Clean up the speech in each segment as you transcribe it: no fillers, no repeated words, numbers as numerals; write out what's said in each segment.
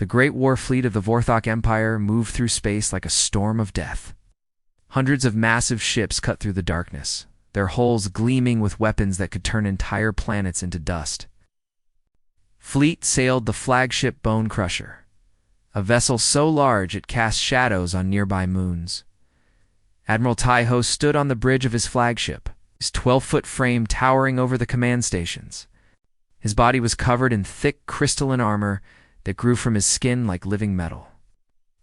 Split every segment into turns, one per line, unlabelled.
The great war fleet of the Vorthok Empire moved through space like a storm of death. Hundreds of massive ships cut through the darkness, their hulls gleaming with weapons that could turn entire planets into dust. Fleet sailed the flagship Bone Crusher, a vessel so large it cast shadows on nearby moons. Admiral Taiho stood on the bridge of his flagship, his 12-foot frame towering over the command stations. His body was covered in thick crystalline armor that grew from his skin like living metal.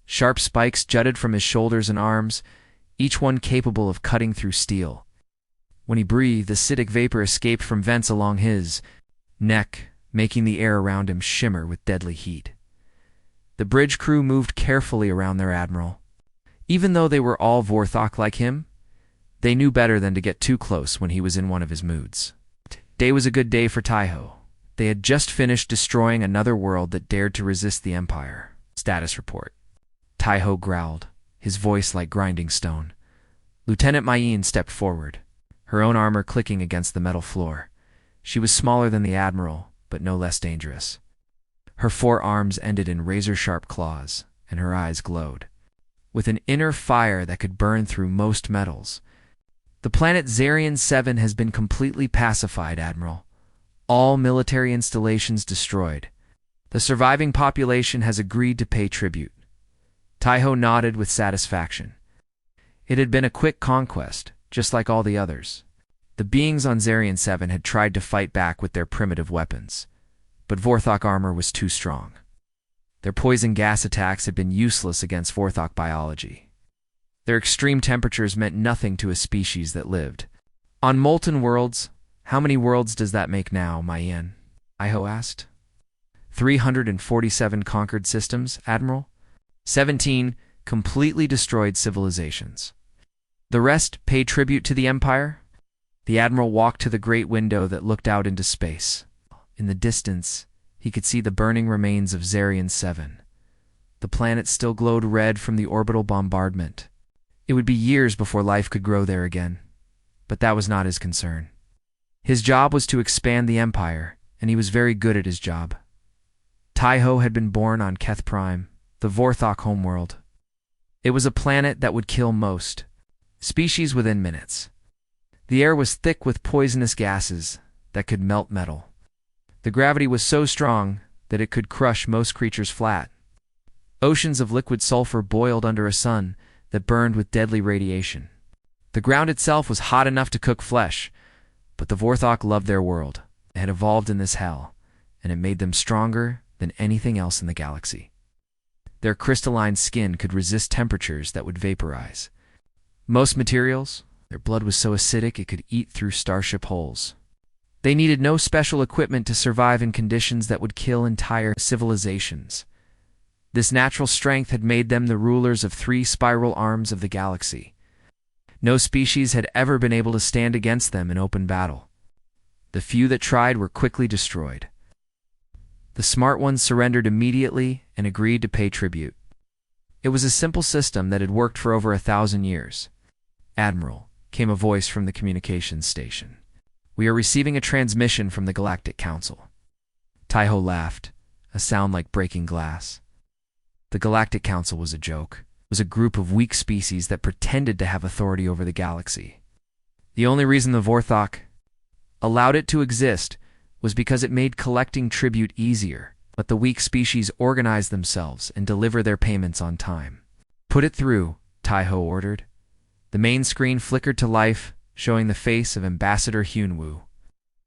Sharp spikes jutted from his shoulders and arms, each one capable of cutting through steel. When he breathed, acidic vapor escaped from vents along his neck, making the air around him shimmer with deadly heat. The bridge crew moved carefully around their admiral. Even though they were all Vorthok like him, they knew better than to get too close when he was in one of his moods. Today was a good day for Taiho. They had just finished destroying another world that dared to resist the Empire. Status report. Taiho growled, his voice like grinding stone. Lieutenant Mayeen stepped forward, her own armor clicking against the metal floor. She was smaller than the Admiral, but no less dangerous. Her 4 arms ended in razor-sharp claws, and her eyes glowed, with an inner fire that could burn through most metals. The planet Zarian 7 has been completely pacified, Admiral. All military installations destroyed. The surviving population has agreed to pay tribute. Taiho nodded with satisfaction. It had been a quick conquest, just like all the others. The beings on Zarian 7 had tried to fight back with their primitive weapons, but Vorthok armor was too strong. Their poison gas attacks had been useless against Vorthok biology. Their extreme temperatures meant nothing to a species that lived. On molten worlds, how many worlds does that make now, Mayeen? Taiho asked. 347 conquered systems, Admiral. 17 completely destroyed civilizations. The rest pay tribute to the Empire? The Admiral walked to the great window that looked out into space. In the distance, he could see the burning remains of Zarian 7. The planet still glowed red from the orbital bombardment. It would be years before life could grow there again, but that was not his concern. His job was to expand the Empire, and he was very good at his job. Taiho had been born on Keth Prime, the Vorthok homeworld. It was a planet that would kill most species within minutes. The air was thick with poisonous gases that could melt metal. The gravity was so strong that it could crush most creatures flat. Oceans of liquid sulfur boiled under a sun that burned with deadly radiation. The ground itself was hot enough to cook flesh, but the Vorthok loved their world. They had evolved in this hell, and it made them stronger than anything else in the galaxy. Their crystalline skin could resist temperatures that would vaporize most materials. Their blood was so acidic it could eat through starship hulls. They needed no special equipment to survive in conditions that would kill entire civilizations. This natural strength had made them the rulers of 3 spiral arms of the galaxy. No species had ever been able to stand against them in open battle. The few that tried were quickly destroyed. The smart ones surrendered immediately and agreed to pay tribute. It was a simple system that had worked for over 1,000 years. Admiral, came a voice from the communications station. We are receiving a transmission from the Galactic Council. Taiho laughed, a sound like breaking glass. The Galactic Council was a joke. It was a group of weak species that pretended to have authority over the galaxy. The only reason the Vorthok allowed it to exist was because it made collecting tribute easier. Let the weak species organize themselves and deliver their payments on time. Put it through, Taiho ordered. The main screen flickered to life, showing the face of Ambassador Hyunwoo.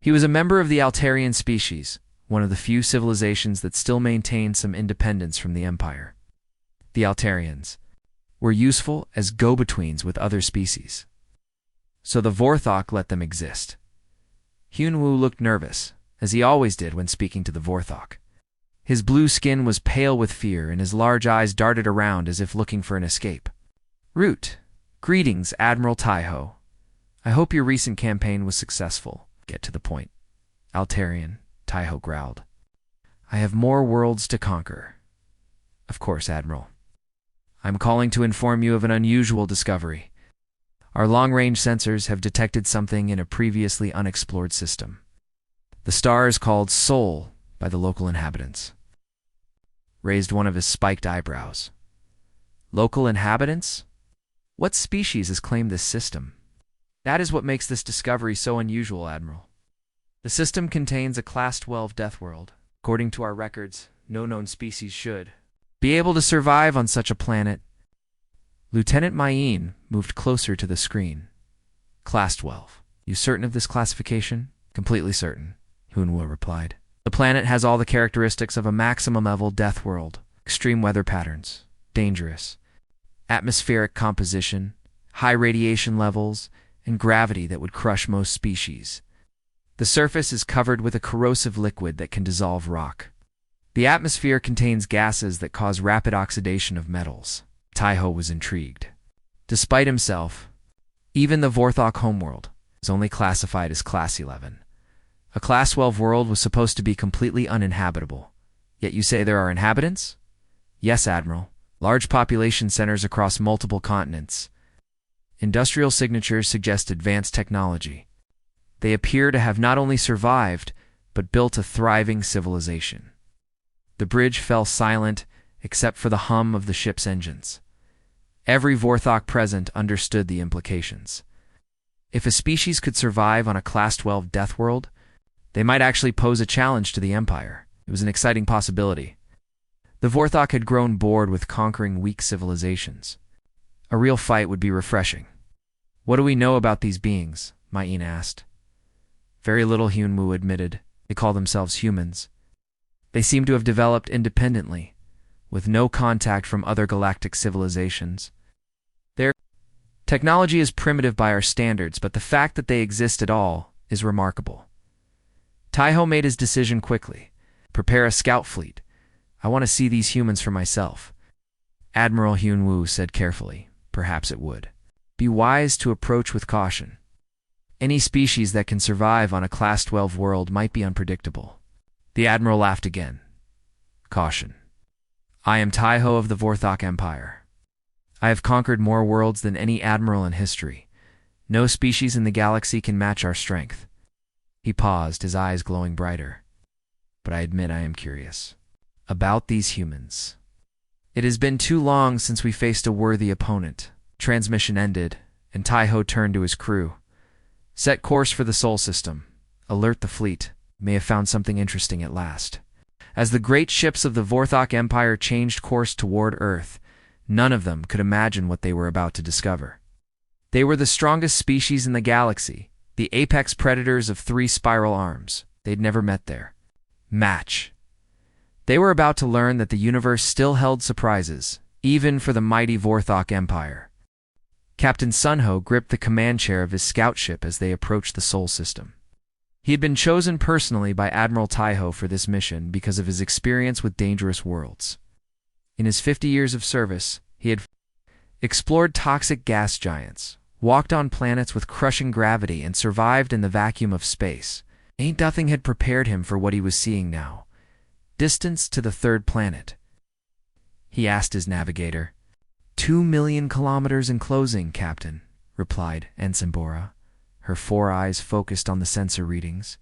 He was a member of the Altarian species, one of the few civilizations that still maintained some independence from the Empire. The Altarians were useful as go-betweens with other species, so the Vorthok let them exist. Hyunwoo looked nervous, as he always did when speaking to the Vorthok. His blue skin was pale with fear, and his large eyes darted around as if looking for an escape. Root, greetings, Admiral Taiho. I hope your recent campaign was successful. Get to the point. Altarian, Taiho growled. I have more worlds to conquer. Of course, Admiral. I'm calling to inform you of an unusual discovery. Our long-range sensors have detected something in a previously unexplored system. The star is called Sol by the local inhabitants. raised one of his spiked eyebrows. Local inhabitants? What species has claimed this system? That is what makes this discovery so unusual, Admiral. The system contains a Class 12 Deathworld. According to our records, no known species should be able to survive on such a planet. Lieutenant Mayeen moved closer to the screen. Class 12. You certain of this classification? Completely certain, Hunwoo replied. The planet has all the characteristics of a maximum-level Deathworld. Extreme weather patterns, dangerous, atmospheric composition, high radiation levels, and gravity that would crush most species. The surface is covered with a corrosive liquid that can dissolve rock. The atmosphere contains gases that cause rapid oxidation of metals. Taiho was intrigued. Despite himself, even the Vorthok homeworld is only classified as Class 11. A Class 12 world was supposed to be completely uninhabitable. Yet you say there are inhabitants? Yes, Admiral. Large population centers across multiple continents. Industrial signatures suggest advanced technology. They appear to have not only survived, but built a thriving civilization. The bridge fell silent except for the hum of the ship's engines. Every Vorthok present understood the implications. If a species could survive on a Class 12 Deathworld, they might actually pose a challenge to the Empire. It was an exciting possibility. The Vorthok had grown bored with conquering weak civilizations. A real fight would be refreshing. What do we know about these beings? Mayeen asked. Very little, Hunwoo admitted. They call themselves humans. They seem to have developed independently, with no contact from other galactic civilizations. Their technology is primitive by our standards, but the fact that they exist at all is remarkable. Taiho made his decision quickly. Prepare a scout fleet. I want to see these humans for myself. Admiral Hunwoo said carefully, perhaps it would be wise to approach with caution. Any species that can survive on a Class 12 world might be unpredictable. The Admiral laughed again. Caution. I am Taiho of the Vorthok Empire. I have conquered more worlds than any admiral in history. No species in the galaxy can match our strength. He paused, his eyes glowing brighter. But I admit I am curious about these humans. It has been too long since we faced a worthy opponent. Transmission ended, and Taiho turned to his crew. Set course for the Sol system. Alert the fleet. May have found something interesting at last. As the great ships of the Vorthok Empire changed course toward Earth, none of them could imagine what they were about to discover. They were the strongest species in the galaxy, the apex predators of 3 spiral arms. They'd never met their match. They were about to learn that the universe still held surprises, even for the mighty Vorthok Empire. Captain Sunho gripped the command chair of his scout ship as they approached the Sol system. He had been chosen personally by Admiral Taiho for this mission because of his experience with dangerous worlds. In his 50 years of service, he had explored toxic gas giants, walked on planets with crushing gravity, and survived in the vacuum of space. Ain't nothing had prepared him for what he was seeing now. Distance to the 3rd planet. He asked his navigator. 2 million kilometers in closing, Captain, replied Ensign Bora, her 4 eyes focused on the sensor readings.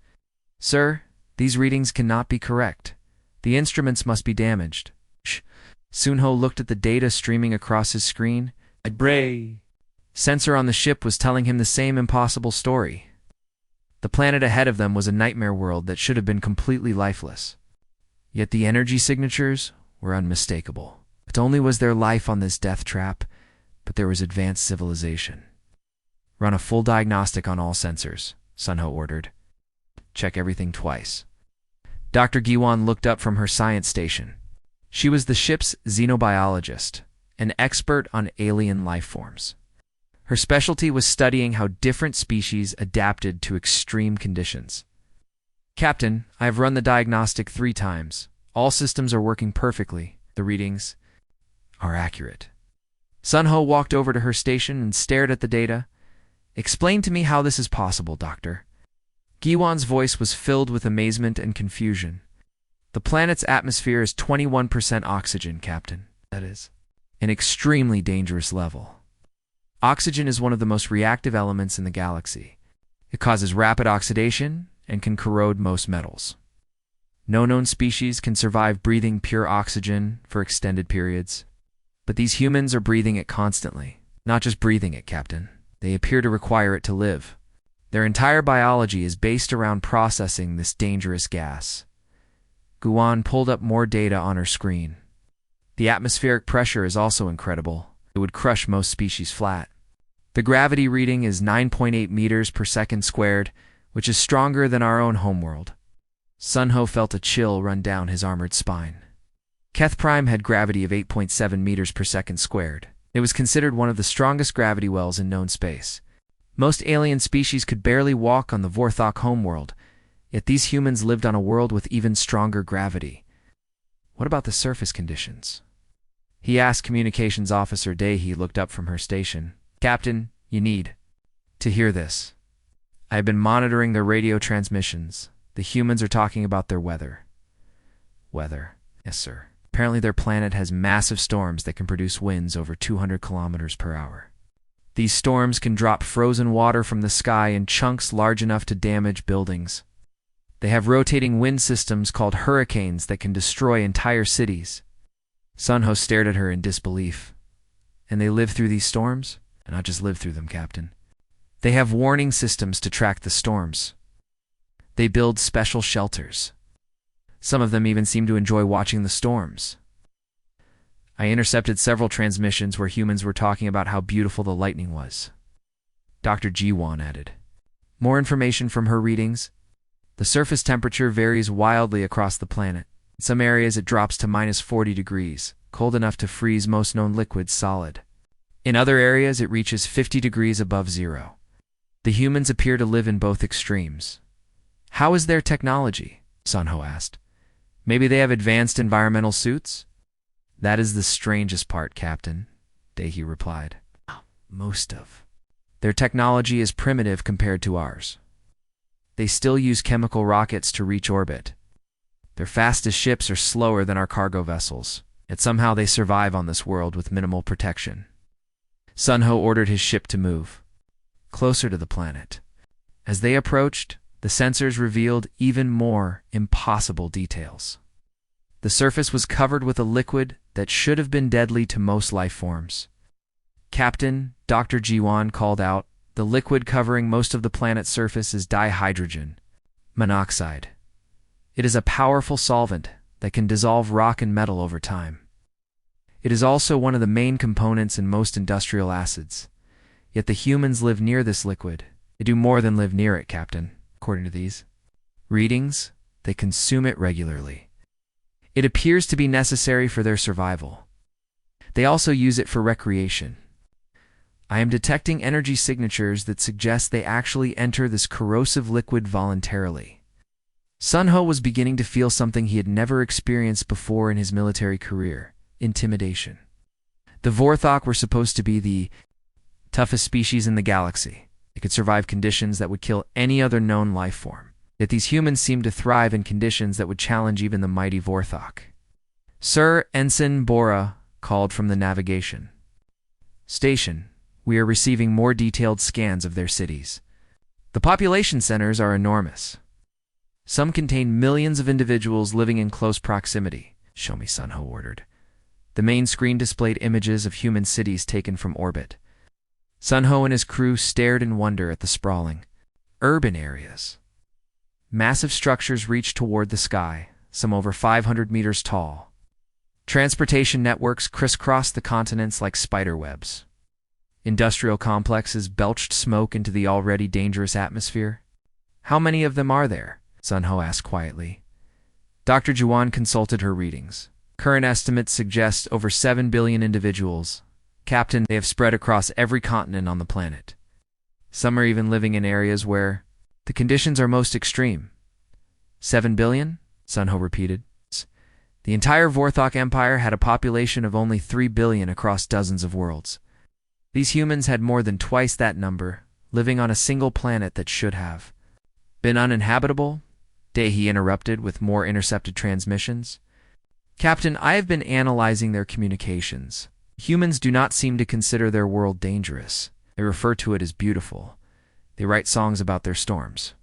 Sir, these readings cannot be correct. The instruments must be damaged. Shh. Sunho looked at the data streaming across his screen. A bray. Sensor on the ship was telling him the same impossible story. The planet ahead of them was a nightmare world that should have been completely lifeless. Yet the energy signatures were unmistakable. Not only was there life on this death trap, but there was advanced civilization. Run a full diagnostic on all sensors, Sunho ordered. Check everything twice. Dr. Giwan looked up from her science station. She was the ship's xenobiologist, an expert on alien life forms. Her specialty was studying how different species adapted to extreme conditions. Captain, I have run the diagnostic 3 times. All systems are working perfectly. The readings are accurate. Sunho walked over to her station and stared at the data. Explain to me how this is possible, Doctor. Giwan's voice was filled with amazement and confusion. The planet's atmosphere is 21% oxygen, Captain. That is an extremely dangerous level. Oxygen is one of the most reactive elements in the galaxy. It causes rapid oxidation and can corrode most metals. No known species can survive breathing pure oxygen for extended periods. But these humans are breathing it constantly. Not just breathing it, Captain. They appear to require it to live. Their entire biology is based around processing this dangerous gas. Guan pulled up more data on her screen. The atmospheric pressure is also incredible. It would crush most species flat. The gravity reading is 9.8 meters per second squared, which is stronger than our own homeworld. Sunho felt a chill run down his armored spine. Keth Prime had gravity of 8.7 meters per second squared. It was considered one of the strongest gravity wells in known space. Most alien species could barely walk on the Vorthok homeworld, yet these humans lived on a world with even stronger gravity. What about the surface conditions? He asked Communications Officer Day. He looked up from her station. Captain, you need to hear this. I have been monitoring their radio transmissions. The humans are talking about their weather. Weather? Yes, sir. Apparently their planet has massive storms that can produce winds over 200 kilometers per hour. These storms can drop frozen water from the sky in chunks large enough to damage buildings. They have rotating wind systems called hurricanes that can destroy entire cities. Sunho stared at her in disbelief. And they live through these storms? And not just live through them, Captain. They have warning systems to track the storms. They build special shelters. Some of them even seem to enjoy watching the storms. I intercepted several transmissions where humans were talking about how beautiful the lightning was. Dr. Jiwan added. More information from her readings. The surface temperature varies wildly across the planet. In some areas it drops to -40 degrees, cold enough to freeze most known liquids solid. In other areas it reaches 50 degrees above zero. The humans appear to live in both extremes. How is their technology? Sunho asked. Maybe they have advanced environmental suits? That is the strangest part, Captain, Dehi replied. Most of their technology is primitive compared to ours. They still use chemical rockets to reach orbit. Their fastest ships are slower than our cargo vessels, yet somehow they survive on this world with minimal protection. Sunho ordered his ship to move closer to the planet. As they approached, the sensors revealed even more impossible details. The surface was covered with a liquid that should have been deadly to most life forms. Captain, Dr. Jiwan called out, the liquid covering most of the planet's surface is dihydrogen monoxide. It is a powerful solvent that can dissolve rock and metal over time. It is also one of the main components in most industrial acids. Yet the humans live near this liquid. They do more than live near it, Captain, according to these readings. They consume it regularly. It appears to be necessary for their survival. They also use it for recreation. I am detecting energy signatures that suggest they actually enter this corrosive liquid voluntarily. Sunho was beginning to feel something he had never experienced before in his military career: intimidation. The Vorthok were supposed to be the toughest species in the galaxy. They could survive conditions that would kill any other known life form. Yet these humans seemed to thrive in conditions that would challenge even the mighty Vorthok. Sir Ensign Bora called from the navigation station. We are receiving more detailed scans of their cities. The population centers are enormous. Some contain millions of individuals living in close proximity. Show me, Sunho ordered. The main screen displayed images of human cities taken from orbit. Sunho and his crew stared in wonder at the sprawling urban areas. Massive structures reached toward the sky, some over 500 meters tall. Transportation networks crisscrossed the continents like spider webs. Industrial complexes belched smoke into the already dangerous atmosphere. How many of them are there? Sunho asked quietly. Dr. Jiwan consulted her readings. Current estimates suggest over 7 billion individuals. Captain, they have spread across every continent on the planet. Some are even living in areas where the conditions are most extreme. 7 billion? Sunho repeated. The entire Vorthok Empire had a population of only 3 billion across dozens of worlds. These humans had more than twice that number, living on a single planet that should have been uninhabitable. Dehi interrupted with more intercepted transmissions. Captain, I have been analyzing their communications. Humans do not seem to consider their world dangerous. They refer to it as beautiful. They write songs about their storms.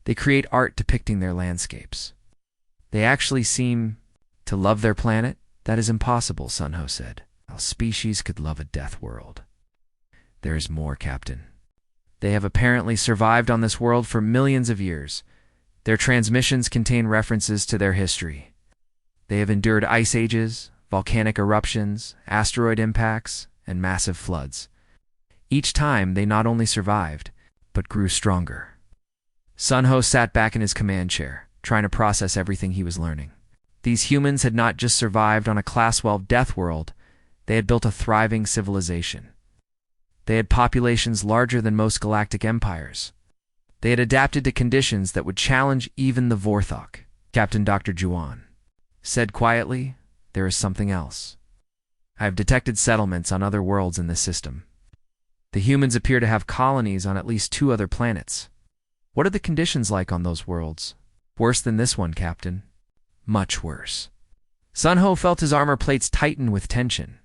They create art depicting their landscapes. They actually seem to love their planet? That is impossible, Sunho said. How species could love a death world? There is more, Captain. They have apparently survived on this world for millions of years. Their transmissions contain references to their history. They have endured ice ages, volcanic eruptions, asteroid impacts, and massive floods. Each time, they not only survived, but grew stronger. Sunho sat back in his command chair, trying to process everything he was learning. These humans had not just survived on a Class 12 death world, they had built a thriving civilization. They had populations larger than most galactic empires. They had adapted to conditions that would challenge even the Vorthok. Captain Dr. Juan said quietly, "There is something else. I have detected settlements on other worlds in this system. The humans appear to have colonies on at least 2 other planets. What are the conditions like on those worlds? Worse than this one, Captain. Much worse." Sunho felt his armor plates tighten with tension.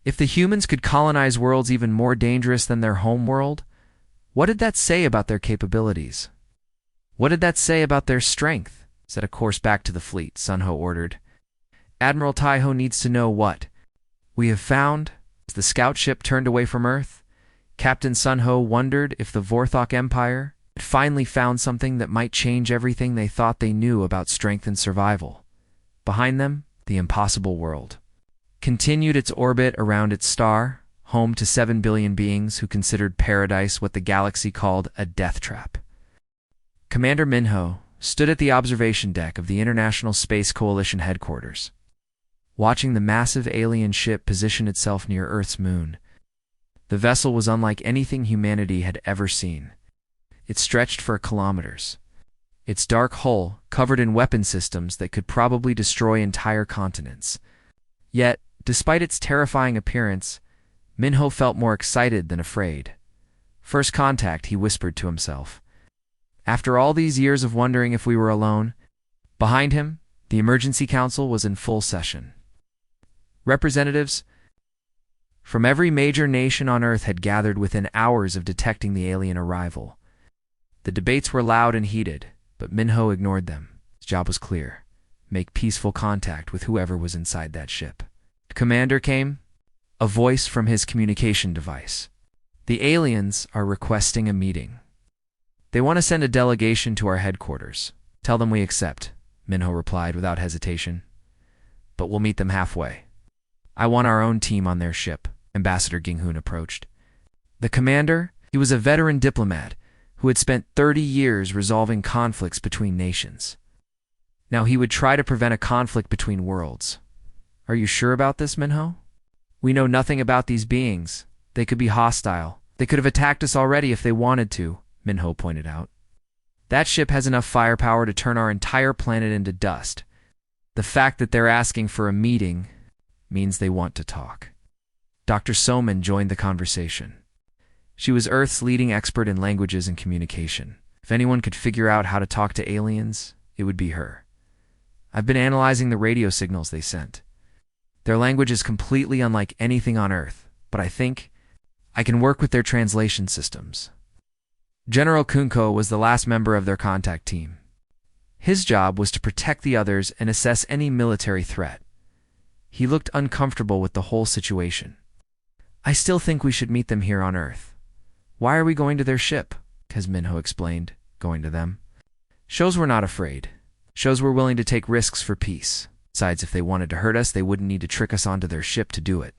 If the humans could colonize worlds even more dangerous than their home world, what did that say about their capabilities? What did that say about their strength? Set a course back to the fleet, Sunho ordered. Admiral Taiho needs to know what we have found. As the scout ship turned away from Earth, Captain Sunho wondered if the Vorthok Empire had finally found something that might change everything they thought they knew about strength and survival. Behind them, the impossible world continued its orbit around its star, home to 7 billion beings who considered paradise what the galaxy called a death trap. Commander Minho stood at the observation deck of the International Space Coalition headquarters, watching the massive alien ship position itself near Earth's moon. The vessel was unlike anything humanity had ever seen. It stretched for kilometers, its dark hull covered in weapon systems that could probably destroy entire continents. Yet, despite its terrifying appearance, Minho felt more excited than afraid. First contact, he whispered to himself. After all these years of wondering if we were alone, behind him, the Emergency Council was in full session. Representatives from every major nation on Earth had gathered within hours of detecting the alien arrival. The debates were loud and heated, but Minho ignored them. His job was clear: make peaceful contact with whoever was inside that ship. Commander came, a voice from his communication device. "The aliens are requesting a meeting. They want to send a delegation to our headquarters. Tell them we accept," Minho replied without hesitation. "But we'll meet them halfway. I want our own team on their ship," Ambassador Ginghun approached. The commander, he was a veteran diplomat who had spent 30 years resolving conflicts between nations. Now he would try to prevent a conflict between worlds. "Are you sure about this, Minho? We know nothing about these beings. They could be hostile. They could have attacked us already if they wanted to," Minho pointed out. "That ship has enough firepower to turn our entire planet into dust. The fact that they're asking for a meeting means they want to talk." Dr. Soman joined the conversation. She was Earth's leading expert in languages and communication. If anyone could figure out how to talk to aliens, it would be her. "I've been analyzing the radio signals they sent. Their language is completely unlike anything on Earth, but I think I can work with their translation systems." General Kunko was the last member of their contact team. His job was to protect the others and assess any military threat. He looked uncomfortable with the whole situation. "I still think we should meet them here on Earth. Why are we going to their ship?" Minho explained, going to them. "Shows we're not afraid. Shows we're willing to take risks for peace. Besides, if they wanted to hurt us, they wouldn't need to trick us onto their ship to do it."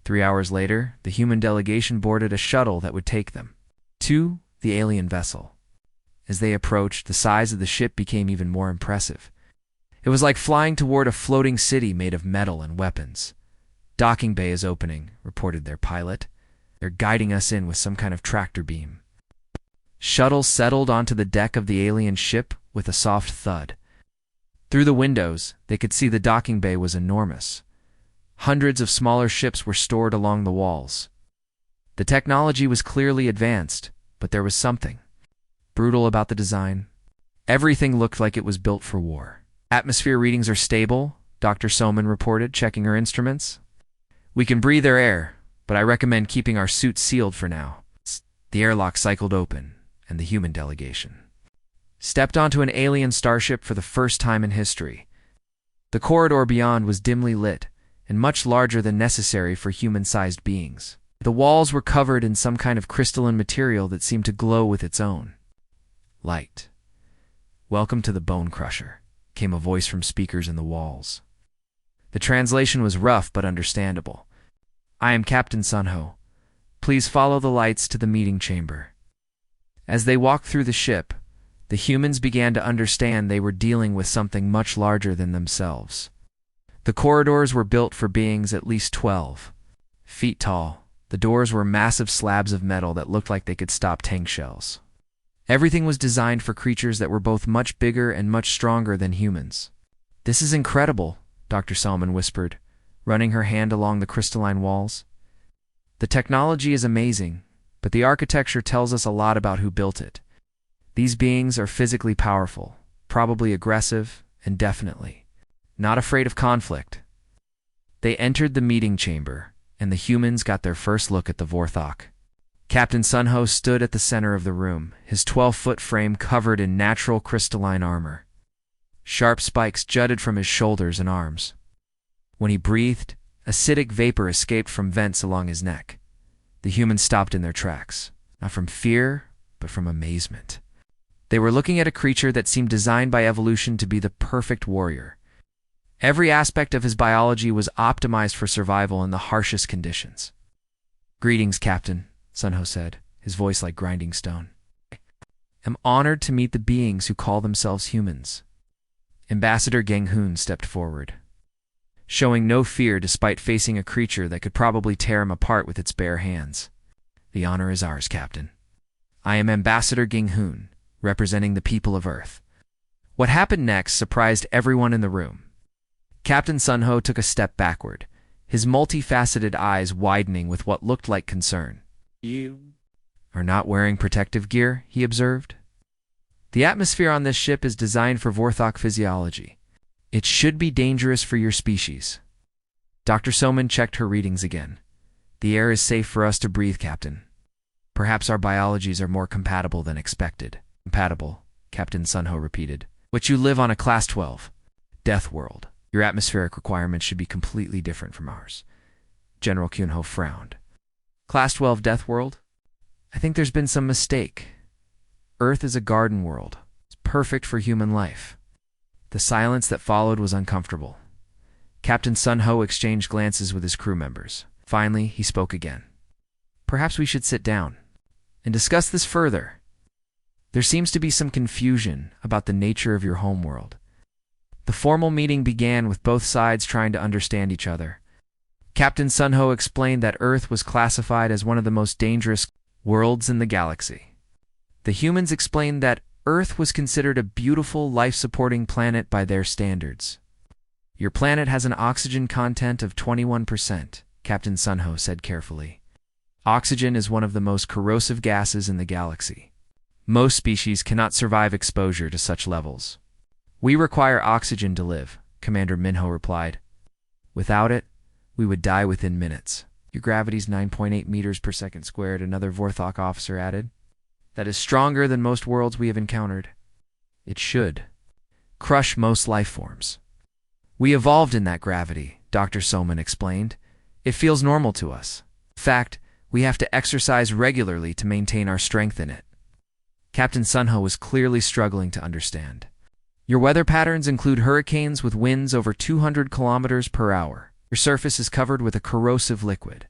3 hours later, the human delegation boarded a shuttle that would take them to the alien vessel. As they approached, the size of the ship became even more impressive. It was like flying toward a floating city made of metal and weapons. "Docking bay is opening," reported their pilot. "They're guiding us in with some kind of tractor beam." Shuttle settled onto the deck of the alien ship with a soft thud. Through the windows, they could see the docking bay was enormous. Hundreds of smaller ships were stored along the walls. The technology was clearly advanced, but there was something brutal about the design. Everything looked like it was built for war. "Atmosphere readings are stable," Dr. Soman reported, checking her instruments. "We can breathe their air, but I recommend keeping our suits sealed for now." The airlock cycled open, and the human delegation stepped onto an alien starship for the first time in history. The corridor beyond was dimly lit and much larger than necessary for human-sized beings. The walls were covered in some kind of crystalline material that seemed to glow with its own light. "Welcome to the Bone Crusher," came a voice from speakers in the walls. The translation was rough but understandable. "I am Captain Sunho. Please follow the lights to the meeting chamber." As they walked through the ship, the humans began to understand they were dealing with something much larger than themselves. The corridors were built for beings at least 12 feet tall. The doors were massive slabs of metal that looked like they could stop tank shells. Everything was designed for creatures that were both much bigger and much stronger than humans. "This is incredible," Dr. Salman whispered, running her hand along the crystalline walls. "The technology is amazing, but the architecture tells us a lot about who built it. These beings are physically powerful, probably aggressive, and definitely not afraid of conflict." They entered the meeting chamber, and the humans got their first look at the Vorthok. Captain Sunho stood at the center of the room, his 12-foot frame covered in natural crystalline armor. Sharp spikes jutted from his shoulders and arms. When he breathed, acidic vapor escaped from vents along his neck. The humans stopped in their tracks, not from fear, but from amazement. They were looking at a creature that seemed designed by evolution to be the perfect warrior. Every aspect of his biology was optimized for survival in the harshest conditions. "Greetings, Captain," Sunho said, his voice like grinding stone. "I am honored to meet the beings who call themselves humans." Ambassador Geng-hoon stepped forward, showing no fear despite facing a creature that could probably tear him apart with its bare hands. "The honor is ours, Captain. I am Ambassador Geng-hoon, representing the people of Earth." What happened next surprised everyone in the room. Captain Sunho took a step backward, his multifaceted eyes widening with what looked like concern. "You are not wearing protective gear," he observed. "The atmosphere on this ship is designed for Vorthok physiology. It should be dangerous for your species." Dr. Soman checked her readings again. "The air is safe for us to breathe, Captain. Perhaps our biologies are more compatible than expected." "Compatible," Captain Sunho repeated. "But you live on a Class 12, Deathworld. Your atmospheric requirements should be completely different from ours." General Kyunho frowned. "Class 12 Deathworld? I think there's been some mistake. Earth is a garden world. It's perfect for human life." The silence that followed was uncomfortable. Captain Sunho exchanged glances with his crew members. Finally, he spoke again. "Perhaps we should sit down and discuss this further. There seems to be some confusion about the nature of your homeworld." The formal meeting began with both sides trying to understand each other. Captain Sunho explained that Earth was classified as one of the most dangerous worlds in the galaxy. The humans explained that Earth was considered a beautiful, life-supporting planet by their standards. "Your planet has an oxygen content of 21%, Captain Sunho said carefully. "Oxygen is one of the most corrosive gases in the galaxy. Most species cannot survive exposure to such levels." "We require oxygen to live," Commander Minho replied. "Without it, we would die within minutes." "Your gravity's 9.8 meters per second squared," another Vorthok officer added. "That is stronger than most worlds we have encountered. It should crush most life forms." "We evolved in that gravity," Dr. Soman explained. "It feels normal to us. In fact, we have to exercise regularly to maintain our strength in it." Captain Sunho was clearly struggling to understand. "Your weather patterns include hurricanes with winds over 200 kilometers per hour. Your surface is covered with a corrosive liquid.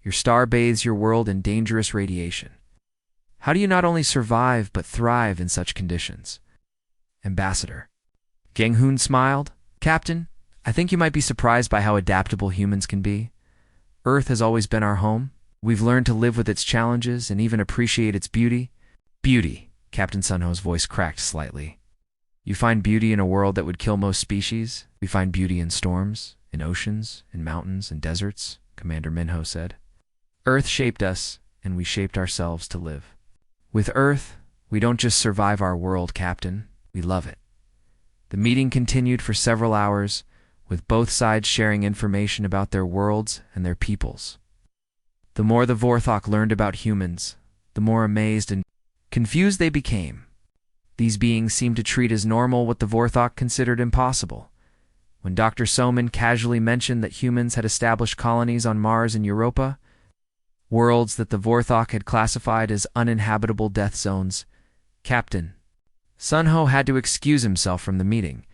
Your star bathes your world in dangerous radiation. How do you not only survive but thrive in such conditions?" "Ambassador." Geng-hoon smiled. "Captain, I think you might be surprised by how adaptable humans can be. Earth has always been our home. We've learned to live with its challenges and even appreciate its beauty." "Beauty," Captain Sunho's voice cracked slightly. "You find beauty in a world that would kill most species? We find beauty in storms, in oceans, in mountains, and deserts," Commander Minho said. "Earth shaped us, and we shaped ourselves to live. With Earth, we don't just survive our world, Captain. We love it." The meeting continued for several hours, with both sides sharing information about their worlds and their peoples. The more the Vorthok learned about humans, the more amazed and confused they became. These beings seemed to treat as normal what the Vorthok considered impossible. When Dr. Soman casually mentioned that humans had established colonies on Mars and Europa, worlds that the Vorthok had classified as uninhabitable death zones, Captain Sunho had to excuse himself from the meeting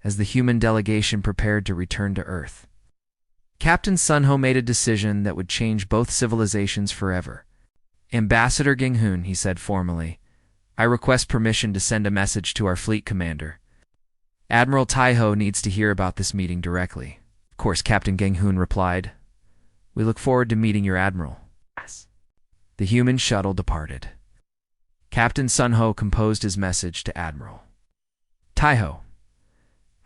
as the human delegation prepared to return to Earth. Captain Sunho made a decision that would change both civilizations forever. "Ambassador Ginghun," he said formally, "I request permission to send a message to our fleet commander. Admiral Taiho needs to hear about this meeting directly." "Of course," Captain Ginghun replied. "We look forward to meeting your admiral." The human shuttle departed. Captain Sunho composed his message to Admiral Taiho.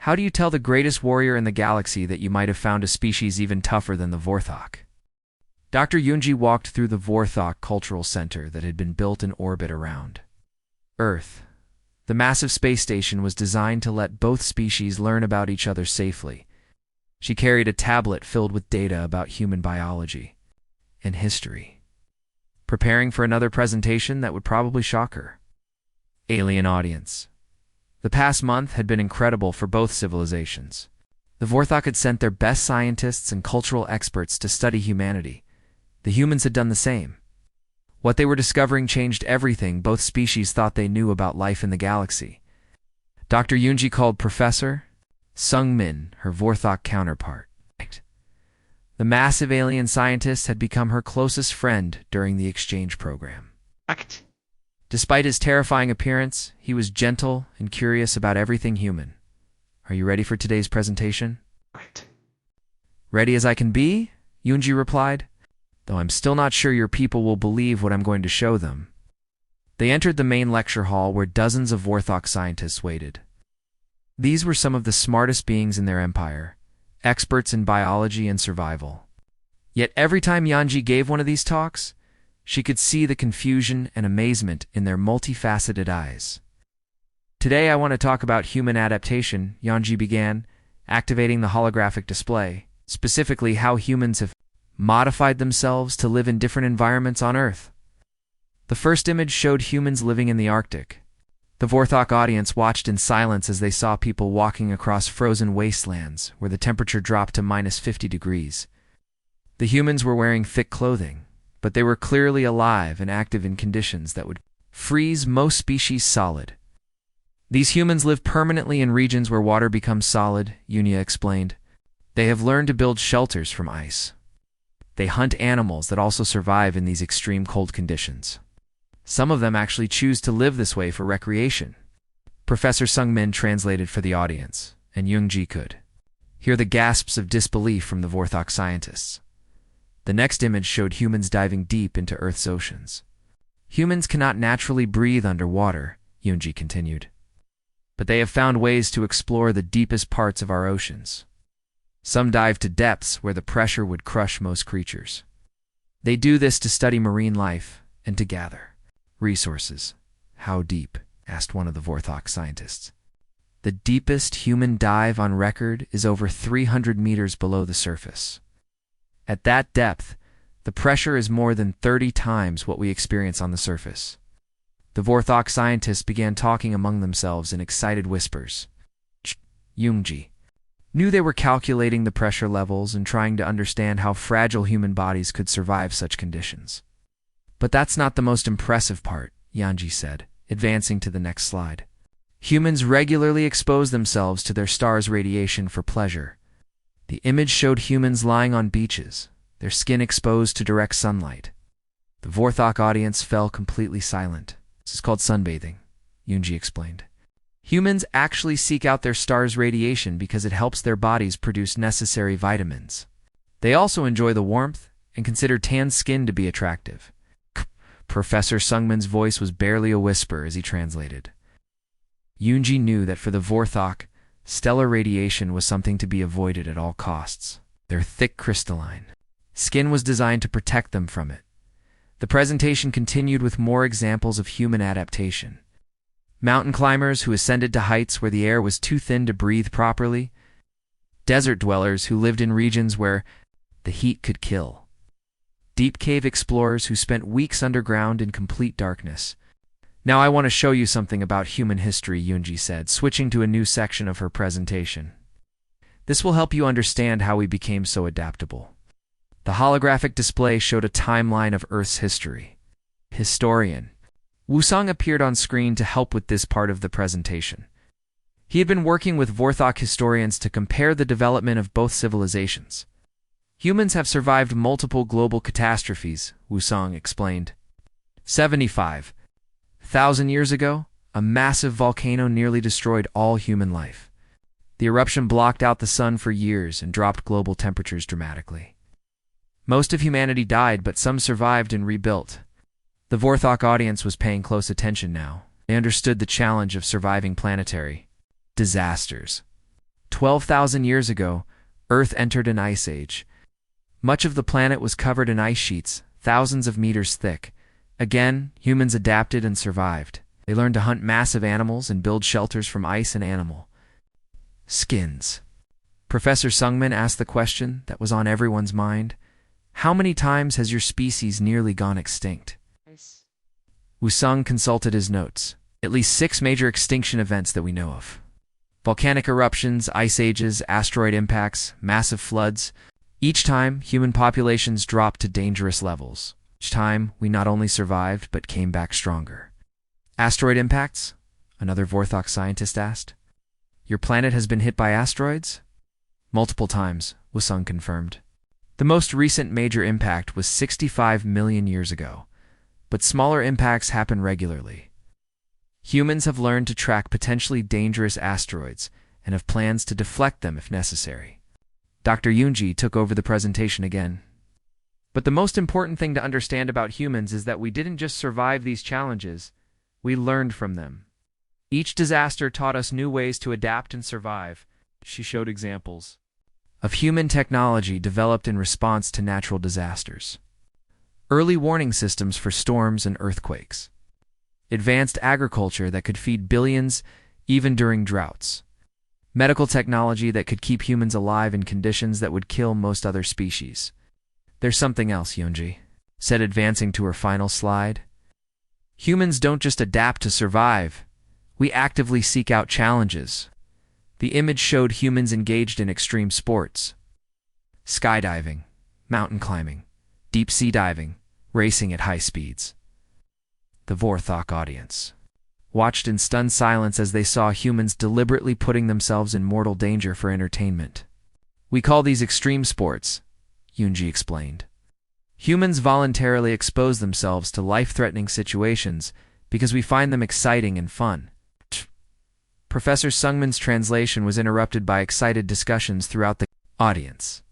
"How do you tell the greatest warrior in the galaxy that you might have found a species even tougher than the Vorthok?" Dr. Yunji walked through the Vorthok Cultural Center that had been built in orbit around Earth. The massive space station was designed to let both species learn about each other safely. She carried a tablet filled with data about human biology and history, preparing for another presentation that would probably shock her. Alien audience. The past month had been incredible for both civilizations. The Vorthok had sent their best scientists and cultural experts to study humanity. The humans had done the same. What they were discovering changed everything both species thought they knew about life in the galaxy. Dr. Yunji called Professor Sung Min her Vorthok counterpart. The massive alien scientist had become her closest friend during the exchange program. Despite his terrifying appearance, he was gentle and curious about everything human. "Are you ready for today's presentation?" "Ready as I can be," Yunji replied, "though I'm still not sure your people will believe what I'm going to show them." They entered the main lecture hall where dozens of Vorthok scientists waited. These were some of the smartest beings in their empire, experts in biology and survival. Yet every time Yanji gave one of these talks, she could see the confusion and amazement in their multifaceted eyes. "Today I want to talk about human adaptation," Yanji began, activating the holographic display, specifically how humans have modified themselves to live in different environments on Earth. The first image showed humans living in the Arctic. The Vorthok audience watched in silence as they saw people walking across frozen wastelands where the temperature dropped to -50 degrees. The humans were wearing thick clothing, but they were clearly alive and active in conditions that would freeze most species solid. "These humans live permanently in regions where water becomes solid," Yunia explained. "They have learned to build shelters from ice. They hunt animals that also survive in these extreme cold conditions. Some of them actually choose to live this way for recreation." Professor Sungmin translated for the audience, and Youngji could hear the gasps of disbelief from the Vorthok scientists. The next image showed humans diving deep into Earth's oceans. "Humans cannot naturally breathe underwater," Youngji continued, "but they have found ways to explore the deepest parts of our oceans. Some dive to depths where the pressure would crush most creatures. They do this to study marine life and to gather resources." "How deep?" asked one of the Vorthok scientists. "The deepest human dive on record is over 300 meters below the surface. At that depth, the pressure is more than 30 times what we experience on the surface." The Vorthok scientists began talking among themselves in excited whispers. Youngji knew they were calculating the pressure levels and trying to understand how fragile human bodies could survive such conditions. "But that's not the most impressive part," Yanji said, advancing to the next slide. "Humans regularly expose themselves to their star's radiation for pleasure." The image showed humans lying on beaches, their skin exposed to direct sunlight. The Vorthok audience fell completely silent. "This is called sunbathing," Youngji explained. "Humans actually seek out their star's radiation because it helps their bodies produce necessary vitamins. They also enjoy the warmth and consider tanned skin to be attractive." Professor Sungmin's voice was barely a whisper as he translated. Youngji knew that for the Vorthok, stellar radiation was something to be avoided at all costs. Their thick crystalline skin was designed to protect them from it. The presentation continued with more examples of human adaptation. Mountain climbers who ascended to heights where the air was too thin to breathe properly. Desert dwellers who lived in regions where the heat could kill. Deep cave explorers who spent weeks underground in complete darkness. Now I want to show you something about human history, Yunji said, switching to a new section of her presentation. This will help you understand how we became so adaptable. The holographic display showed a timeline of Earth's history. Historian Wusong appeared on screen to help with this part of the presentation. He had been working with Vorthok historians to compare the development of both civilizations. Humans have survived multiple global catastrophes, Wusong explained. 75,000 years ago, a massive volcano nearly destroyed all human life. The eruption blocked out the sun for years and dropped global temperatures dramatically. Most of humanity died, but some survived and rebuilt. The Vorthok audience was paying close attention now. They understood the challenge of surviving planetary disasters. 12,000 years ago, Earth entered an ice age. Much of the planet was covered in ice sheets, thousands of meters thick. Again, humans adapted and survived. They learned to hunt massive animals and build shelters from ice and animal skins. Professor Sungmin asked the question that was on everyone's mind. How many times has your species nearly gone extinct? Wusong consulted his notes. At least 6 major extinction events that we know of. Volcanic eruptions, ice ages, asteroid impacts, massive floods. Each time, human populations dropped to dangerous levels. Each time, we not only survived, but came back stronger. Asteroid impacts? Another Vorthok scientist asked. Your planet has been hit by asteroids? Multiple times, Wusong confirmed. The most recent major impact was 65 million years ago, but smaller impacts happen regularly. Humans have learned to track potentially dangerous asteroids and have plans to deflect them if necessary. Dr. Yunji took over the presentation again. But the most important thing to understand about humans is that we didn't just survive these challenges, we learned from them. Each disaster taught us new ways to adapt and survive. She showed examples of human technology developed in response to natural disasters. Early warning systems for storms and earthquakes. Advanced agriculture that could feed billions even during droughts. Medical technology that could keep humans alive in conditions that would kill most other species. There's something else, Yunji said, advancing to her final slide. Humans don't just adapt to survive. We actively seek out challenges. The image showed humans engaged in extreme sports. Skydiving, mountain climbing, deep-sea diving, racing at high speeds. The Vorthok audience watched in stunned silence as they saw humans deliberately putting themselves in mortal danger for entertainment. We call these extreme sports, Yunji explained. Humans voluntarily expose themselves to life-threatening situations because we find them exciting and fun. Professor Sungmin's translation was interrupted by excited discussions throughout the audience.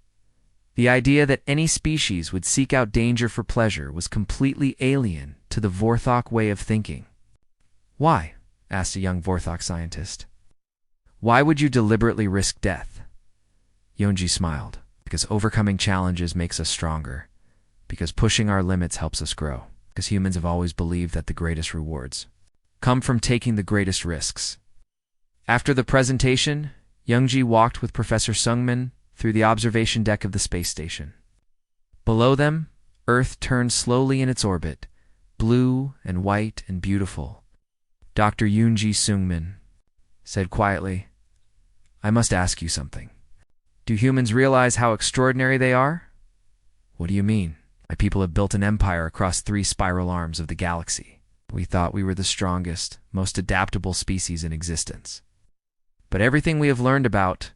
The idea that any species would seek out danger for pleasure was completely alien to the Vorthok way of thinking. Why? Asked a young Vorthok scientist. Why would you deliberately risk death? Yunji smiled. Because overcoming challenges makes us stronger. Because pushing our limits helps us grow. Because humans have always believed that the greatest rewards come from taking the greatest risks. After the presentation, Yunji walked with Professor Sungmin through the observation deck of the space station. Below them, Earth turned slowly in its orbit, blue and white and beautiful. Dr. Yunji Sungmin said quietly, I must ask you something. Do humans realize how extraordinary they are? What do you mean? My people have built an empire across 3 spiral arms of the galaxy. We thought we were the strongest, most adaptable species in existence. But everything we have learned about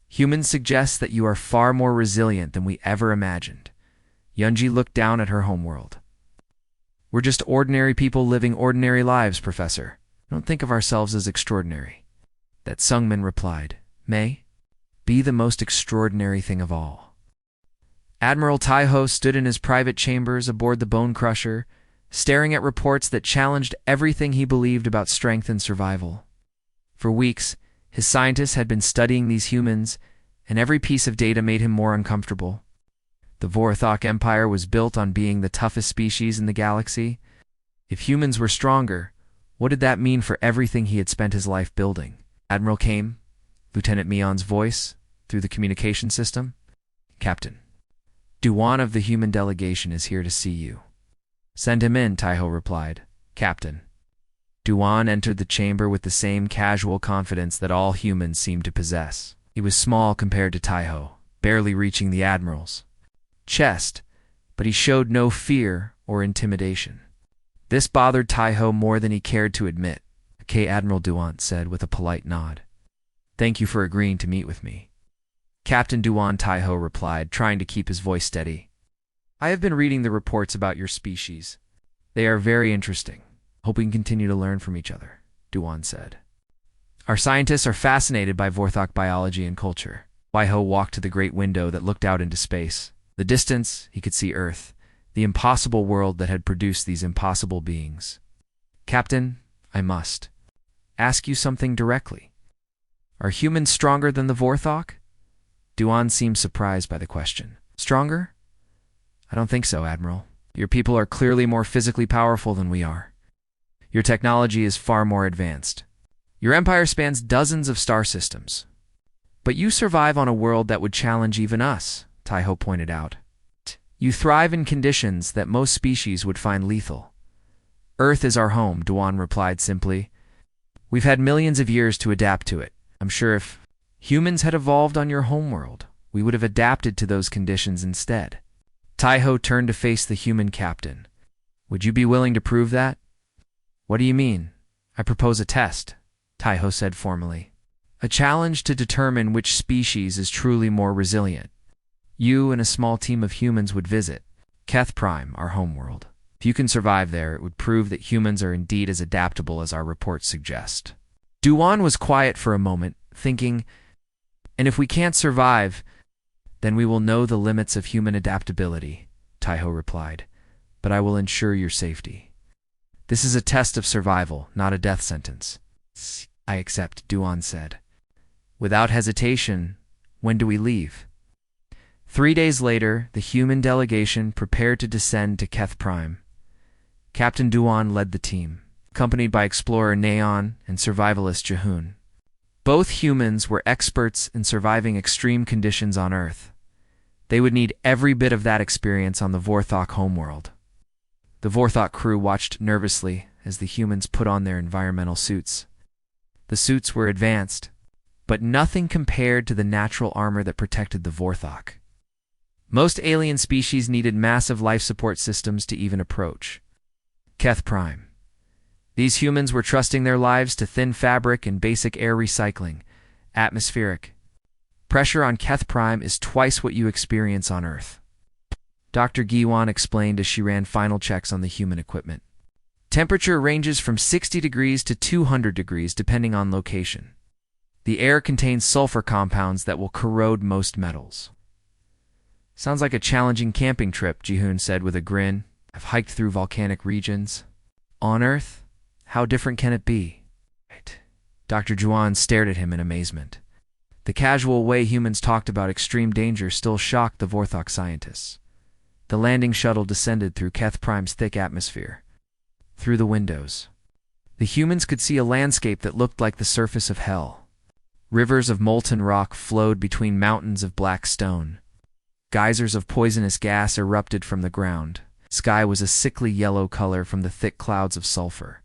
humans suggests that you are far more resilient than we ever imagined. Yunji looked down at her homeworld. We're just ordinary people living ordinary lives, Professor. Don't think of ourselves as extraordinary. That Sungmin replied, May be the most extraordinary thing of all. Admiral Taiho stood in his private chambers aboard the Bone Crusher, staring at reports that challenged everything he believed about strength and survival. For weeks, his scientists had been studying these humans, and every piece of data made him more uncomfortable. The Vorthok Empire was built on being the toughest species in the galaxy. If humans were stronger, what did that mean for everything he had spent his life building? Admiral came, Lieutenant Mion's voice, through the communication system. Captain, Duan of the human delegation is here to see you. Send him in, Taiho replied. Captain, Duan entered the chamber with the same casual confidence that all humans seemed to possess. He was small compared to Taiho, barely reaching the admiral's chest, but he showed no fear or intimidation. This bothered Taiho more than he cared to admit. "Okay, Admiral Duan," said with a polite nod. "Thank you for agreeing to meet with me." "Captain Duan," Taiho replied, trying to keep his voice steady. "I have been reading the reports about your species. They are very interesting. Hope we can continue to learn from each other," Duan said. "Our scientists are fascinated by Vorthok biology and culture." Taiho walked to the great window that looked out into space. The distance, he could see Earth, the impossible world that had produced these impossible beings. "Captain, I must ask you something directly. Are humans stronger than the Vorthok?" Duan seemed surprised by the question. "Stronger? I don't think so, Admiral. Your people are clearly more physically powerful than we are. Your technology is far more advanced. Your empire spans dozens of star systems. But you survive on a world that would challenge even us," Taiho pointed out. "You thrive in conditions that most species would find lethal." "Earth is our home," Duan replied simply. "We've had millions of years to adapt to it. I'm sure if humans had evolved on your homeworld, we would have adapted to those conditions instead." Taiho turned to face the human captain. "Would you be willing to prove that?" "What do you mean?" "I propose a test," Taiho said formally. "A challenge to determine which species is truly more resilient. You and a small team of humans would visit Keth Prime, our homeworld. If you can survive there, it would prove that humans are indeed as adaptable as our reports suggest." Duan was quiet for a moment, thinking, "And if we can't survive, then we will know the limits of human adaptability," Taiho replied. "But I will ensure your safety. This is a test of survival, not a death sentence." "I accept," Duan said. Without hesitation, "When do we leave?" 3 days later, the human delegation prepared to descend to Keth Prime. Captain Duan led the team, accompanied by explorer Neon and survivalist Jehun. Both humans were experts in surviving extreme conditions on Earth. They would need every bit of that experience on the Vorthok homeworld. The Vorthok crew watched nervously as the humans put on their environmental suits. The suits were advanced, but nothing compared to the natural armor that protected the Vorthok. Most alien species needed massive life support systems to even approach Keth Prime. These humans were trusting their lives to thin fabric and basic air recycling. Atmospheric pressure on Keth Prime is twice what you experience on Earth, Dr. Giwan explained as she ran final checks on the human equipment. Temperature ranges from 60 degrees to 200 degrees depending on location. The air contains sulfur compounds that will corrode most metals. "Sounds like a challenging camping trip," Jihun said with a grin. "I've hiked through volcanic regions. On Earth? How different can it be?" Dr. Juan stared at him in amazement. The casual way humans talked about extreme danger still shocked the Vorthok scientists. The landing shuttle descended through Keth Prime's thick atmosphere. Through the windows, the humans could see a landscape that looked like the surface of hell. Rivers of molten rock flowed between mountains of black stone. Geysers of poisonous gas erupted from the ground. Sky was a sickly yellow color from the thick clouds of sulfur.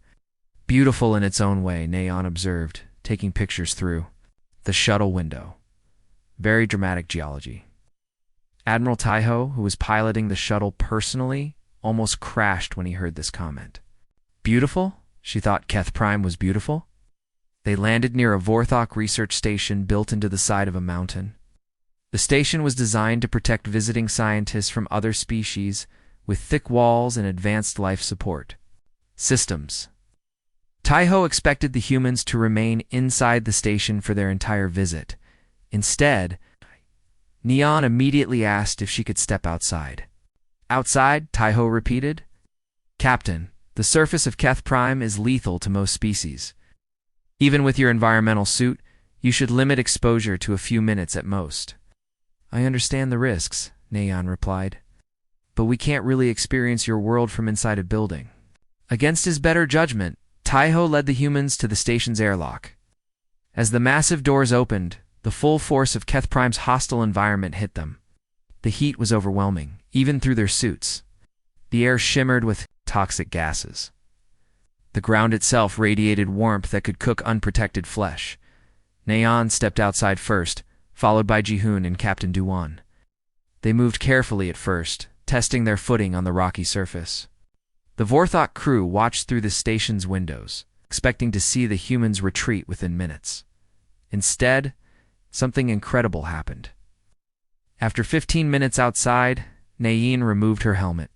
"Beautiful in its own way," Neon observed, taking pictures through the shuttle window. "Very dramatic geology." Admiral Taiho, who was piloting the shuttle personally, almost crashed when he heard this comment. Beautiful? She thought Keth Prime was beautiful? They landed near a Vorthok research station built into the side of a mountain. The station was designed to protect visiting scientists from other species with thick walls and advanced life support systems. Taiho expected the humans to remain inside the station for their entire visit. Instead, Neon immediately asked if she could step outside. "Outside?" Taiho repeated. "Captain, the surface of Keth Prime is lethal to most species. Even with your environmental suit, you should limit exposure to a few minutes at most." "I understand the risks," Neon replied. "But we can't really experience your world from inside a building." Against his better judgment, Taiho led the humans to the station's airlock. As the massive doors opened, the full force of Keth Prime's hostile environment hit them. The heat was overwhelming, even through their suits. The air shimmered with toxic gases. The ground itself radiated warmth that could cook unprotected flesh. Nayan stepped outside first, followed by Jihoon and Captain Duan. They moved carefully at first, testing their footing on the rocky surface. The Vorthok crew watched through the station's windows, expecting to see the humans retreat within minutes. Instead, something incredible happened. After 15 minutes outside, Nayin removed her helmet.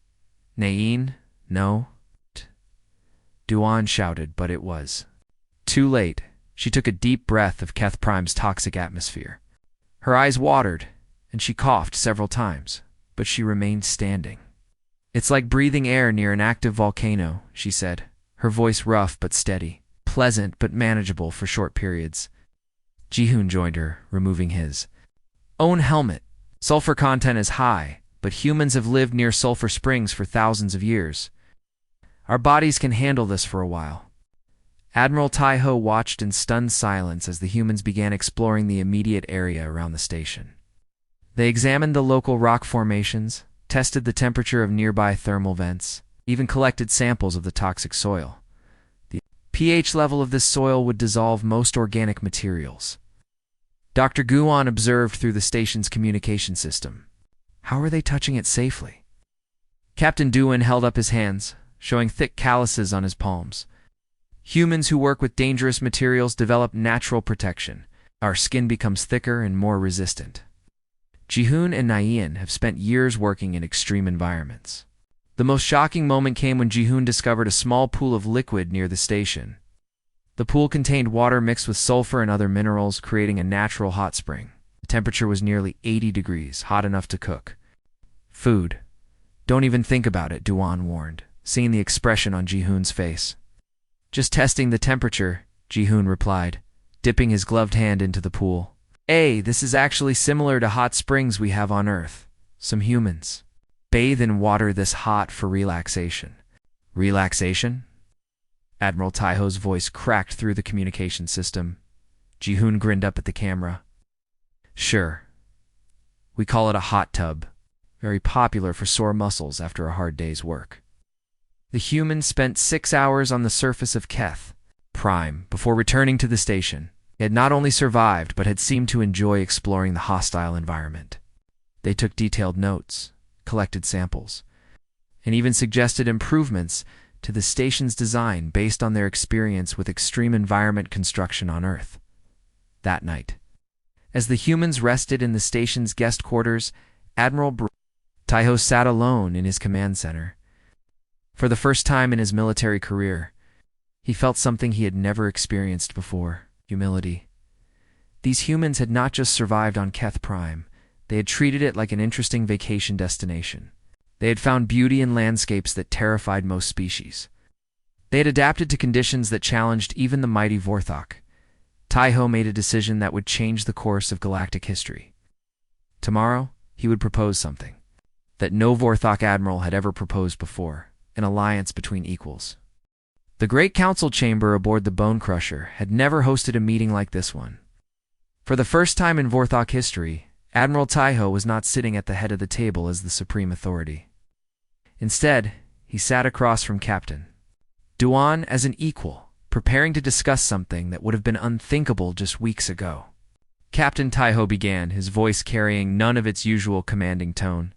Nayin, no. Duan shouted, but it was too late. She took a deep breath of Keth Prime's toxic atmosphere. Her eyes watered, and she coughed several times, but she remained standing. It's like breathing air near an active volcano, she said, her voice rough but steady, pleasant but manageable for short periods. Jihoon joined her, removing his own helmet. Sulfur content is high, but humans have lived near sulfur springs for thousands of years. Our bodies can handle this for a while. Admiral Taiho watched in stunned silence as the humans began exploring the immediate area around the station. They examined the local rock formations, tested the temperature of nearby thermal vents, even collected samples of the toxic soil. The pH level of this soil would dissolve most organic materials. Dr. Guan observed through the station's communication system. How are they touching it safely? Captain Duan held up his hands, showing thick calluses on his palms. Humans who work with dangerous materials develop natural protection. Our skin becomes thicker and more resistant. Jihoon and Nayin have spent years working in extreme environments. The most shocking moment came when Jihoon discovered a small pool of liquid near the station. The pool contained water mixed with sulfur and other minerals, creating a natural hot spring. The temperature was nearly 80 degrees, hot enough to cook food. Don't even think about it, Duan warned, seeing the expression on Jihoon's face. Just testing the temperature, Jihoon replied, dipping his gloved hand into the pool. This is actually similar to hot springs we have on Earth. Some humans bathe in water this hot for relaxation. Relaxation? Admiral Taiho's voice cracked through the communication system. Jihoon grinned up at the camera. Sure. We call it a hot tub. Very popular for sore muscles after a hard day's work. The humans spent 6 hours on the surface of Keth Prime before returning to the station. They had not only survived, but had seemed to enjoy exploring the hostile environment. They took detailed notes, collected samples, and even suggested improvements to the station's design based on their experience with extreme environment construction on Earth. That night, as the humans rested in the station's guest quarters, Admiral Taiho sat alone in his command center. For the first time in his military career, he felt something he had never experienced before: humility. These humans had not just survived on Keth Prime, they had treated it like an interesting vacation destination. They had found beauty in landscapes that terrified most species. They had adapted to conditions that challenged even the mighty Vorthok. Taiho made a decision that would change the course of galactic history. Tomorrow, he would propose something that no Vorthok admiral had ever proposed before: an alliance between equals. The Great Council Chamber aboard the Bone Crusher had never hosted a meeting like this one. For the first time in Vorthok history, Admiral Taiho was not sitting at the head of the table as the supreme authority. Instead, he sat across from Captain Duan as an equal, preparing to discuss something that would have been unthinkable just weeks ago. Captain Taiho began, his voice carrying none of its usual commanding tone.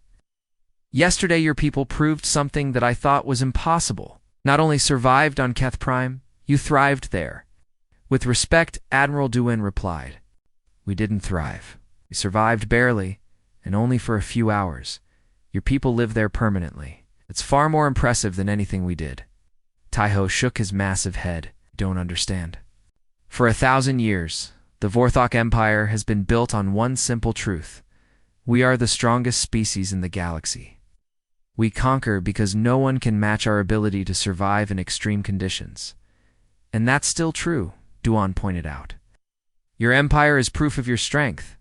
Yesterday your people proved something that I thought was impossible. Not only survived on Keth Prime, you thrived there. With respect, Admiral Duan replied. We didn't thrive. We survived barely, and only for a few hours. Your people live there permanently. It's far more impressive than anything we did. Taiho shook his massive head. Don't understand. For 1,000 years, the Vorthok Empire has been built on one simple truth. We are the strongest species in the galaxy. We conquer because no one can match our ability to survive in extreme conditions. And that's still true, Duan pointed out. Your empire is proof of your strength.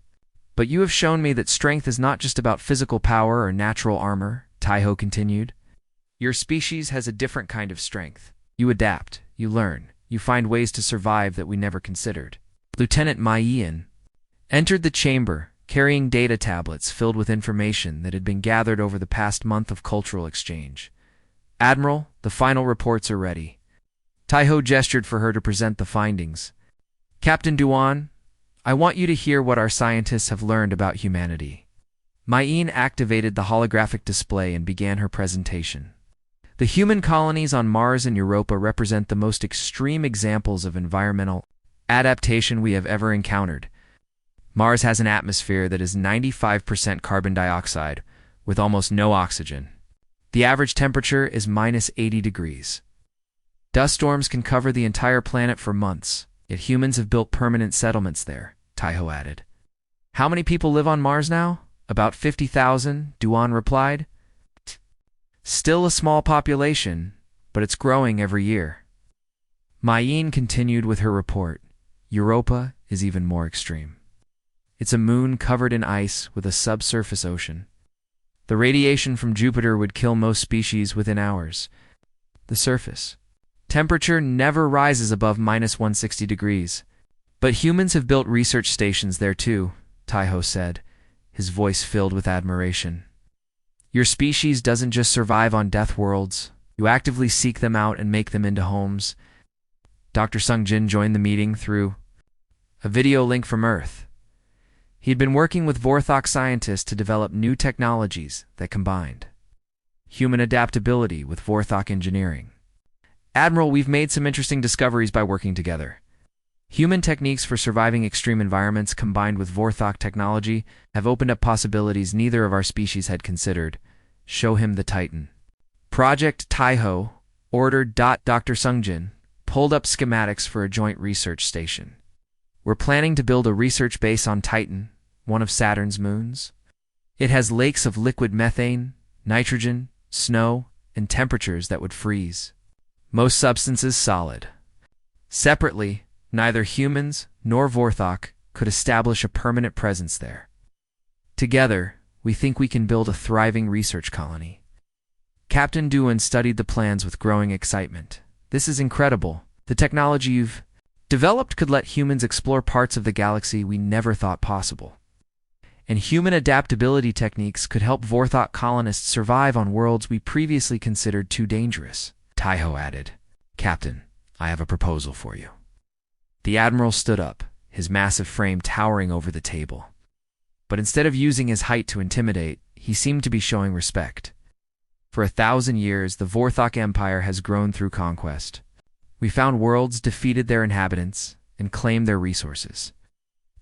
But you have shown me that strength is not just about physical power or natural armor, Taiho continued. Your species has a different kind of strength. You adapt, you learn, you find ways to survive that we never considered. Lieutenant Mai Yin entered the chamber, carrying data tablets filled with information that had been gathered over the past month of cultural exchange. Admiral, the final reports are ready. Taiho gestured for her to present the findings. Captain Duan, I want you to hear what our scientists have learned about humanity. Mayin activated the holographic display and began her presentation. The human colonies on Mars and Europa represent the most extreme examples of environmental adaptation we have ever encountered. Mars has an atmosphere that is 95% carbon dioxide, with almost no oxygen. The average temperature is minus 80 degrees. Dust storms can cover the entire planet for months, yet humans have built permanent settlements there, Taiho added. How many people live on Mars now? About 50,000, Duan replied. Still a small population, but it's growing every year. Mayin continued with her report. Europa is even more extreme. It's a moon covered in ice with a subsurface ocean. The radiation from Jupiter would kill most species within hours. The surface temperature never rises above minus 160 degrees. But humans have built research stations there too, Taiho said, his voice filled with admiration. Your species doesn't just survive on Deathworlds. You actively seek them out and make them into homes. Dr. Sungjin joined the meeting through a video link from Earth. He had been working with Vorthok scientists to develop new technologies that combined human adaptability with Vorthok engineering. Admiral, we've made some interesting discoveries by working together. Human techniques for surviving extreme environments combined with Vorthok technology have opened up possibilities neither of our species had considered. Show him the Titan. Project Taiho ordered. Dr. Sungjin pulled up schematics for a joint research station. We're planning to build a research base on Titan, one of Saturn's moons. It has lakes of liquid methane, nitrogen, snow, and temperatures that would freeze most substances solid. Separately, neither humans nor Vorthok could establish a permanent presence there. Together, we think we can build a thriving research colony. Captain Duan studied the plans with growing excitement. This is incredible. The technology you've developed could let humans explore parts of the galaxy we never thought possible. And human adaptability techniques could help Vorthok colonists survive on worlds we previously considered too dangerous. Taiho added, Captain, I have a proposal for you. The Admiral stood up, his massive frame towering over the table. But instead of using his height to intimidate, he seemed to be showing respect. For 1,000 years, the Vorthok Empire has grown through conquest. We found worlds, defeated their inhabitants, and claimed their resources.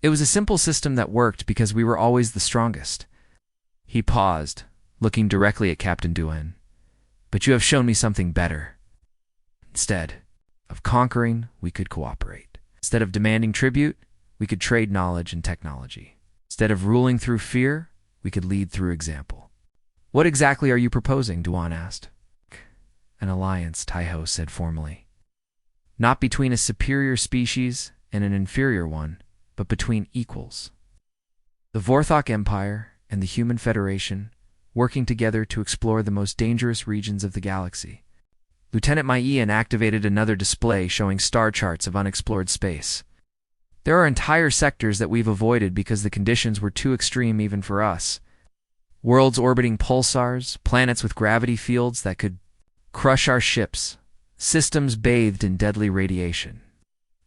It was a simple system that worked because we were always the strongest. He paused, looking directly at Captain Duan. But you have shown me something better. Instead of conquering, we could cooperate. Instead of demanding tribute, we could trade knowledge and technology. Instead of ruling through fear, we could lead through example. What exactly are you proposing? Duan asked. An alliance, Taiho said formally. Not between a superior species and an inferior one, but between equals. The Vorthok Empire and the Human Federation working together to explore the most dangerous regions of the galaxy. Lieutenant Mayin activated another display showing star charts of unexplored space. There are entire sectors that we've avoided because the conditions were too extreme even for us. Worlds orbiting pulsars, planets with gravity fields that could crush our ships, systems bathed in deadly radiation.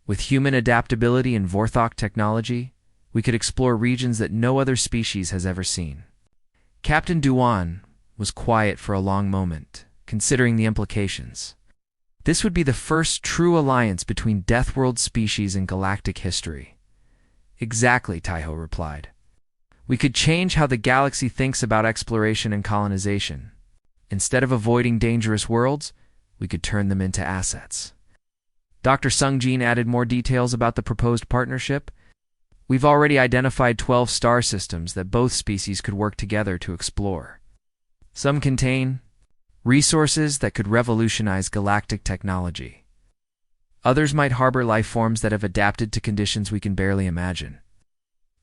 With human adaptability and Vorthok technology, we could explore regions that no other species has ever seen. Captain Duan was quiet for a long moment, considering the implications. This would be the first true alliance between Deathworld species in galactic history. Exactly, Taiho replied. We could change how the galaxy thinks about exploration and colonization. Instead of avoiding dangerous worlds, we could turn them into assets. Dr. Sungjin added more details about the proposed partnership. We've already identified 12 star systems that both species could work together to explore. Some contain resources that could revolutionize galactic technology. Others might harbor life forms that have adapted to conditions we can barely imagine.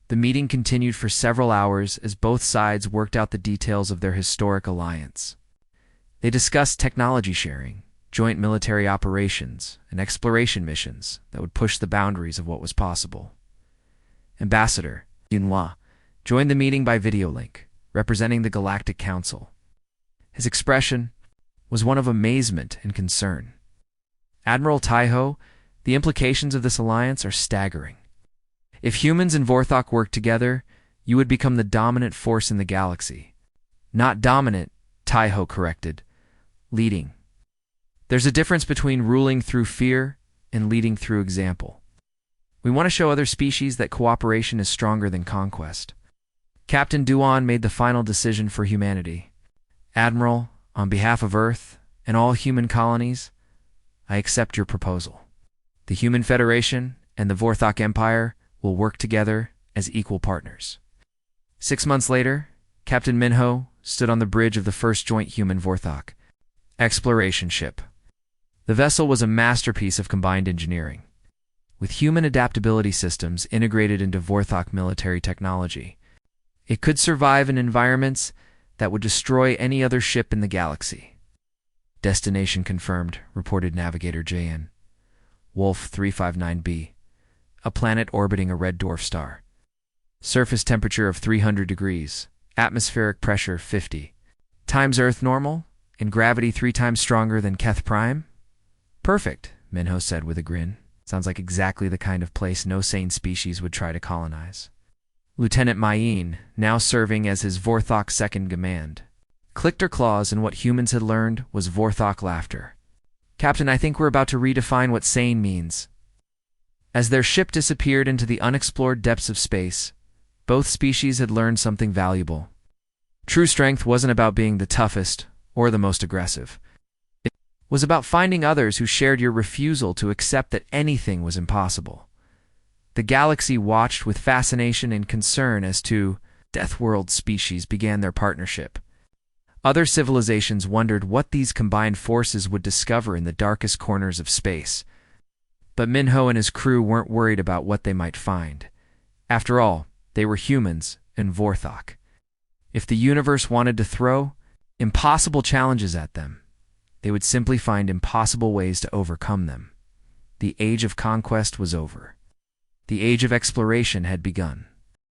The meeting continued for several hours as both sides worked out the details of their historic alliance. They discussed technology sharing, joint military operations, and exploration missions that would push the boundaries of what was possible. Ambassador Yunhua joined the meeting by video link, representing the Galactic Council. His expression was one of amazement and concern. Admiral Taiho, the implications of this alliance are staggering. If humans and Vorthok work together, you would become the dominant force in the galaxy. Not dominant, Taiho corrected. Leading. There's a difference between ruling through fear and leading through example. We want to show other species that cooperation is stronger than conquest. Captain Duan made the final decision for humanity. Admiral, on behalf of Earth and all human colonies, I accept your proposal. The Human Federation and the Vorthok Empire will work together as equal partners. 6 months later, Captain Minho stood on the bridge of the first joint human-Vorthok exploration ship. The vessel was a masterpiece of combined engineering, with human adaptability systems integrated into Vorthok military technology. It could survive in environments that would destroy any other ship in the galaxy. Destination confirmed, reported Navigator JN. Wolf 359b, a planet orbiting a red dwarf star. Surface temperature of 300 degrees, atmospheric pressure 50, times Earth normal, and gravity 3 times stronger than Keth Prime? Perfect, Minho said with a grin. Sounds like exactly the kind of place no sane species would try to colonize. Lieutenant Mayin, now serving as his Vorthok second command, clicked her claws, and what humans had learned was Vorthok laughter. Captain, I think we're about to redefine what sane means. As their ship disappeared into the unexplored depths of space, both species had learned something valuable. True strength wasn't about being the toughest or the most aggressive. It was about finding others who shared your refusal to accept that anything was impossible. The galaxy watched with fascination and concern as two Deathworld species began their partnership. Other civilizations wondered what these combined forces would discover in the darkest corners of space. But Minho and his crew weren't worried about what they might find. After all, they were humans and Vorthok. If the universe wanted to throw impossible challenges at them, they would simply find impossible ways to overcome them. The age of conquest was over. The age of exploration had begun.